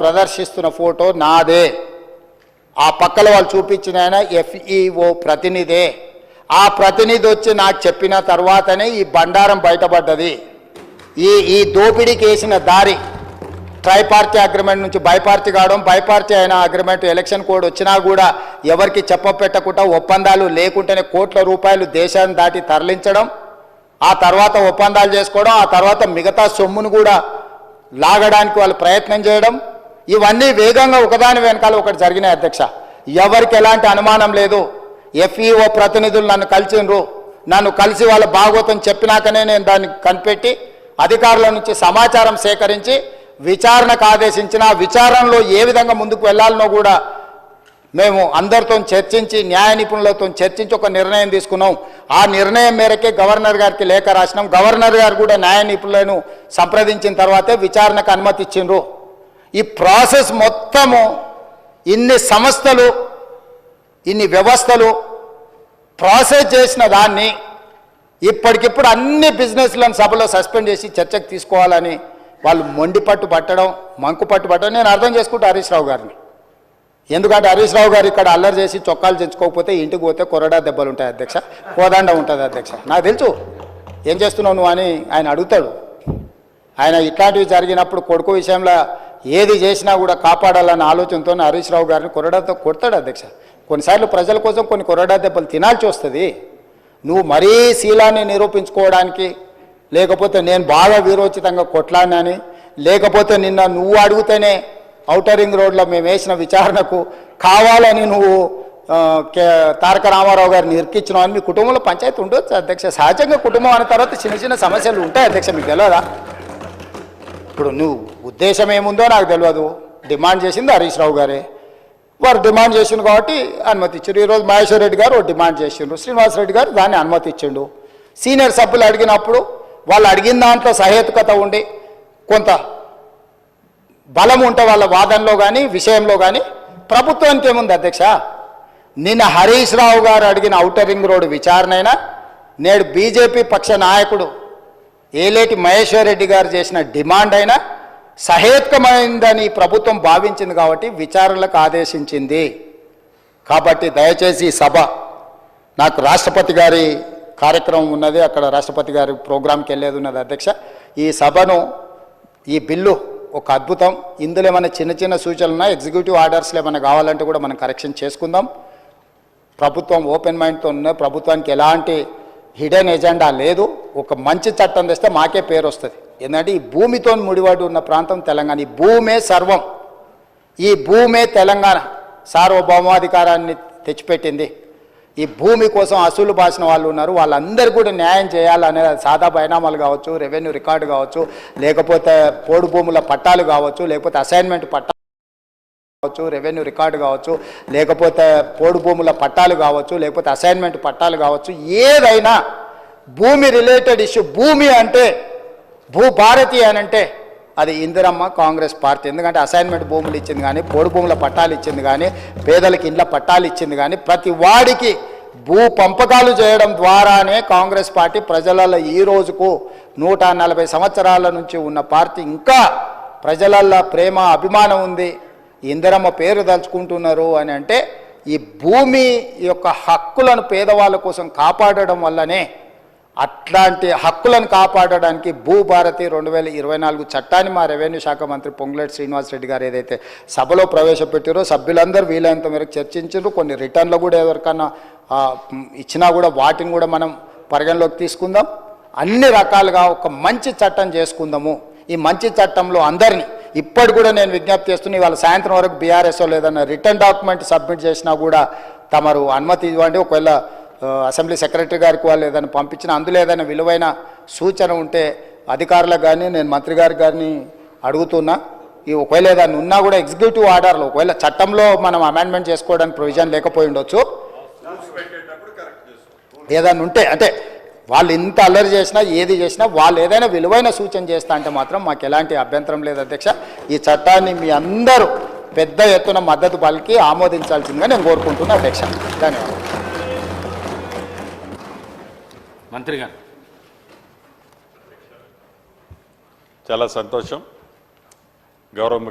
ప్రదర్శిస్తున్న photo నాదే. ఆ పక్కల వాళ్ళు చూపించిన ఆయన FEO ప్రతినిధే. ఆ ప్రతినిధి వచ్చి నాకు చెప్పిన తర్వాతనే ఈ బండారం బయటపడ్డది. ఈ దోపిడీకి వేసిన దారి ట్రైపార్టీ అగ్రిమెంట్ నుంచి బైపార్టీ కావడం, బైపార్టీ అయిన అగ్రిమెంట్ ఎలక్షన్ కోడ్ వచ్చినా కూడా ఎవరికి చెప్పపెట్టకుండా ఒప్పందాలు లేకుండానే కోట్ల రూపాయలు దేశాన్ని దాటి తరలించడం, ఆ తర్వాత ఒప్పందాలు చేసుకోవడం, ఆ తర్వాత మిగతా సొమ్మును కూడా లాగడానికి వాళ్ళు ప్రయత్నం చేయడం, ఇవన్నీ వేగంగా ఒకదాని వెనకాల ఒకటి జరిగినాయి అధ్యక్ష. ఎవరికి ఎలాంటి అనుమానం లేదు. FEO ప్రతినిధులు నన్ను కలిసిండ్రు. నన్ను కలిసి వాళ్ళ భాగవతం చెప్పినాకనే నేను దాన్ని కనిపెట్టి అధికారుల నుంచి సమాచారం సేకరించి విచారణకు ఆదేశించిన, విచారణలో ఏ విధంగా ముందుకు వెళ్లాలనో కూడా మేము అందరితో చర్చించి, న్యాయ నిపుణులతో చర్చించి ఒక నిర్ణయం తీసుకున్నాం. ఆ నిర్ణయం మేరకే గవర్నర్ గారికి లేఖ రాసినాం. గవర్నర్ గారు కూడా న్యాయ నిపుణులను సంప్రదించిన తర్వాతే విచారణకు అనుమతి ఇచ్చిండ్రు. ఈ ప్రాసెస్ మొత్తము ఇన్ని సంస్థలు, ఇన్ని వ్యవస్థలు ప్రాసెస్ చేసిన దాన్ని ఇప్పటికిప్పుడు అన్ని బిజినెస్లను సభలో సస్పెండ్ చేసి చర్చకు తీసుకోవాలని వాళ్ళు మొండి పట్టు పట్టడం, మంకు పట్టు పట్టడం నేను అర్థం చేసుకుంటా హరీష్ రావు గారిని. ఎందుకంటే హరీష్ రావు గారు ఇక్కడ అల్లరి చేసి చొక్కాలు తెచ్చుకోకపోతే ఇంటికి పోతే కొరడా దెబ్బలు ఉంటాయి అధ్యక్ష, కోదండ ఉంటుంది అధ్యక్ష. నాకు తెలుసు ఏం చేస్తున్నావు నువ్వు అని ఆయన అడుగుతాడు. ఆయన ఇట్లాంటివి జరిగినప్పుడు కొడుకు విషయంలో ఏది చేసినా కూడా కాపాడాలన్న ఆలోచనతో హరీష్ రావు గారిని కొరడాతో కొడతాడు అధ్యక్ష. కొన్నిసార్లు ప్రజల కోసం కొన్ని కొరడా దెబ్బలు తినాల్సి వస్తుంది. నువ్వు మరీ శీలాన్ని నిరూపించుకోవడానికి, లేకపోతే నేను బాగా వీరోచితంగా కొట్లాడినని, లేకపోతే నిన్న నువ్వు అడిగితేనే ఔటర్ రింగ్ రోడ్లో మేము వేసిన విచారణకు కావాలని నువ్వు తారక రామారావు గారిని ఇరికిచ్చినావు అని మీ కుటుంబంలో పంచాయతీ ఉండొచ్చు అధ్యక్ష. సహజంగా కుటుంబం అనే తర్వాత చిన్న చిన్న సమస్యలు ఉంటాయి అధ్యక్ష, మీకు తెలియదా? ఇప్పుడు నువ్వు ఉద్దేశం ఏముందో నాకు తెలియదు. డిమాండ్ చేసింది హరీష్ రావు గారే. వారు డిమాండ్ చేసిండు కాబట్టి అనుమతి ఇచ్చారు. ఈరోజు మహేశ్వర్ రెడ్డి గారు డిమాండ్ చేసిండు, శ్రీనివాసరెడ్డి గారు దాన్ని అనుమతి ఇచ్చిండు. సీనియర్ సభ్యులు అడిగినప్పుడు వాళ్ళు అడిగిన దాంట్లో సహేతుకత ఉండి కొంత బలం ఉంటే వాళ్ళ వాదనలో కానీ విషయంలో కానీ ప్రభుత్వానికి ఏముంది అధ్యక్ష? నిన్న హరీష్ రావు గారు అడిగిన ఔటర్ రింగ్ రోడ్డు విచారణ అయినా, నేడు బీజేపీ పక్ష నాయకుడు ఏలేటి మహేశ్వర్ రెడ్డి గారు చేసిన డిమాండ్ అయినా సహేతుకమైందని ప్రభుత్వం భావించింది కాబట్టి విచారణలకు ఆదేశించింది. కాబట్టి దయచేసి ఈ సభ, నాకు రాష్ట్రపతి గారి కార్యక్రమం ఉన్నది, అక్కడ రాష్ట్రపతి గారి ప్రోగ్రాంకి వెళ్ళేది ఉన్నది అధ్యక్ష. ఈ సభను, ఈ బిల్లు ఒక అద్భుతం. ఇందులో ఏమైనా చిన్న చిన్న సూచనలు ఉన్నాయి, ఎగ్జిక్యూటివ్ ఆర్డర్స్లో ఏమైనా కావాలంటే కూడా మనం కరెక్షన్ చేసుకుందాం. ప్రభుత్వం ఓపెన్ మైండ్తో ఉన్న, ప్రభుత్వానికి ఎలాంటి హిడెన్ ఎజెండా లేదు. ఒక మంచి చట్టం తెస్తే మాకే పేరు వస్తుంది. ఎందుకంటే ఈ భూమితో ముడిపడి ఉన్న ప్రాంతం తెలంగాణ. ఈ భూమే సర్వం, ఈ భూమే తెలంగాణ సార్వభౌమాధికారాన్ని తెచ్చిపెట్టింది. ఈ భూమి కోసం అసూలు బాసిన వాళ్ళు ఉన్నారు, వాళ్ళందరూ కూడా న్యాయం చేయాలనే సాదా బైనామాలు కావచ్చు, రెవెన్యూ రికార్డు కావచ్చు, లేకపోతే పోడు భూముల పట్టాలు కావచ్చు, లేకపోతే అసైన్మెంట్ పట్టాలు కావచ్చు, రెవెన్యూ రికార్డు కావచ్చు, లేకపోతే పోడు భూముల పట్టాలు కావచ్చు, లేకపోతే అసైన్మెంట్ పట్టాలు కావచ్చు, ఏదైనా భూమి రిలేటెడ్ ఇష్యూ, భూమి అంటే భూభారతి అని అంటే అది ఇందిరమ్మ కాంగ్రెస్ పార్టీ. ఎందుకంటే అసైన్మెంట్ భూములు ఇచ్చింది కానీ, పోడు భూముల పట్టాలు ఇచ్చింది కానీ, పేదలకు ఇండ్ల పట్టాలు ఇచ్చింది కానీ, ప్రతి వాడికి భూ పంపకాలు చేయడం ద్వారానే కాంగ్రెస్ పార్టీ ప్రజలలో ఈ రోజుకు 140 సంవత్సరాల నుంచి ఉన్న పార్టీ. ఇంకా ప్రజలల్లో ప్రేమ అభిమానం ఉంది, ఇందిరమ్మ పేరు తలుచుకుంటున్నారు అని అంటే ఈ భూమి యొక్క హక్కులను పేదవాళ్ళ కోసం కాపాడడం వల్లనే. అట్లాంటి హక్కులను కాపాడడానికి భూభారతి 2024 చట్టాన్ని మా రెవెన్యూ శాఖ మంత్రి పొంగులేటి శ్రీనివాసరెడ్డి గారు ఏదైతే సభలో ప్రవేశపెట్టారో సభ్యులందరూ వీలైనంత మేరకు చర్చించారు. కొన్ని రిటర్న్లు కూడా ఎవరికన్నా ఇచ్చినా కూడా వాటిని కూడా మనం పరిగణలోకి తీసుకుందాం. అన్ని రకాలుగా ఒక మంచి చట్టం చేసుకుందాము. ఈ మంచి చట్టంలో అందరినీ ఇప్పటి కూడా నేను విజ్ఞప్తి చేస్తున్నా, ఇవాళ సాయంత్రం వరకు బీఆర్ఎస్ఓ లేదన్నా రిటర్న్ డాక్యుమెంట్ సబ్మిట్ చేసినా కూడా తమరు అనుమతి ఇవ్వండి. ఒకవేళ అసెంబ్లీ సెక్రటరీ గారికి వాళ్ళు ఏదైనా పంపించిన అందులో ఏదైనా విలువైన సూచన ఉంటే అధికారులకు కానీ నేను మంత్రి గారికి కానీ అడుగుతున్నా. ఈ ఒకవేళ ఏదైనా ఉన్నా కూడా ఎగ్జిక్యూటివ్ ఆర్డర్లో, ఒకవేళ చట్టంలో మనం అమెండ్మెంట్ చేసుకోవడానికి ప్రొవిజన్ లేకపోయి ఉండొచ్చు, ఏదైనా ఉంటే, అంటే వాళ్ళు ఇంత అల్లరి చేసినా ఏది చేసినా వాళ్ళు ఏదైనా విలువైన సూచన చేస్తా అంటే మాత్రం మాకు ఎలాంటి అభ్యంతరం లేదు అధ్యక్ష. ఈ చట్టాన్ని మీ అందరూ పెద్ద ఎత్తున మద్దతు పలికి ఆమోదించాల్సిందిగా నేను కోరుకుంటున్నా అధ్యక్ష. ధన్యవాదాలు. మంత్రి గారు. చాలా సంతోషం. గౌరవ